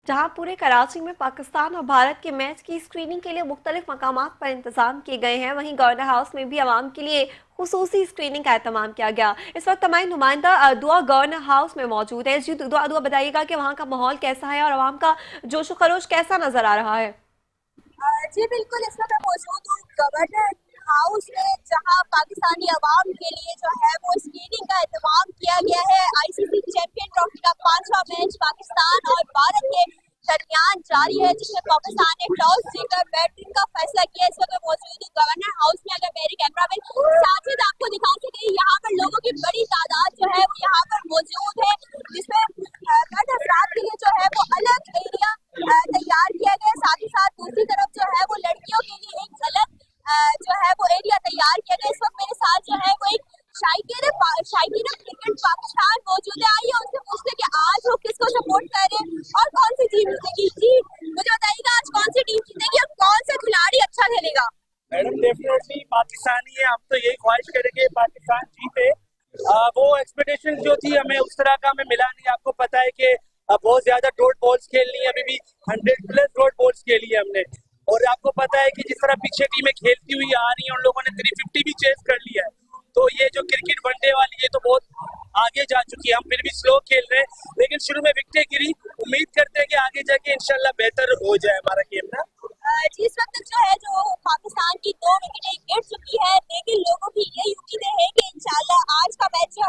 जहां पूरे कराची में पाकिस्तान और भारत के मैच की स्क्रीनिंग के लिए मुख्तलिफ मकामात पर इंतजाम किए गए हैं, वहीं गवर्नर हाउस में भी आवाम के लिए खुसूसी स्क्रीनिंग का एहतमाम किया गया। इस वक्त हमारी नुमाइंदा दुआ गवर्नर हाउस में मौजूद है। जी दुआ, दुआ बताइएगा कि वहाँ का माहौल कैसा है और आवाम का जोशो खरोश कैसा नजर आ रहा है। जी बिल्कुल, इस वक्त मैं मौजूद हूँ गवर्नर हाउस में, जहाँ पाकिस्तानी अवाम के लिए जो है वो स्क्रीनिंग का एहतमाम किया गया है। आईसीसी चैंपियन ट्रॉफी का पांचवा मैच पाकिस्तान और भारत के दरमियान जारी है, जिसमें पाकिस्तान ने टॉस जीतकर बैटिंग का फैसला किया। इस वक्त मैं मौजूद हूँ गवर्नर हाउस में। अगर मेरे कैमरा में साजिद आपको दिखा सके, यहाँ पर लोगों की बड़ी तादाद जो है वो यहाँ पर मौजूद है, जिसमें मर्द हजरात के लिए जो है वो अलग एरिया तैयार किया गया है। साथ ही साथ दूसरी तरफ जो है वो लड़कियों के लिए एक अलग जो है वो एरिया तैयार किया गया है। इस वक्त मेरे साथ जो है वो एक शायकीन क्रिकेट पाकिस्तान मौजूद है। आइए उनसे पूछते हैं कि आज वो किसको सपोर्ट कर रहे हैं और कौन सी टीम जीतेगी। जी मुझे बताइएगा, आज कौन सी टीम जीतेगी और कौन सा खिलाड़ी अच्छा खेलेगा। मैडम डेफिनेटली पाकिस्तानी है, हम तो यही ख्वाहिश करेंगे पाकिस्तान जीते। वो एक्सपेक्टेशन जो थी हमें उस तरह का हमें मिला नहीं। आपको पता है कि बहुत ज्यादा डॉट बॉल्स खेल ली है, अभी भी 100+ डॉट बॉल्स खेली है हमने। और आपको पता है कि जिस तरह पीछे टीमें खेलती हुई आ रही हैं, उन लोगों ने 350 भी चेस कर लिया है। तो ये जो क्रिकेट वनडे वाली है तो बहुत आगे जा चुकी है। हम फिर भी स्लो खेल रहे हैं, लेकिन शुरू में विकेटें गिरी। उम्मीद करते हैं कि आगे जाके इंशाल्लाह बेहतर हो जाए हमारा गेम ना। जी इस वक्त जो है जो पाकिस्तान की 2 विकेटें गिर चुकी है, लेकिन लोगों की यही उम्मीदें हैं कि इंशाल्लाह आज का मैच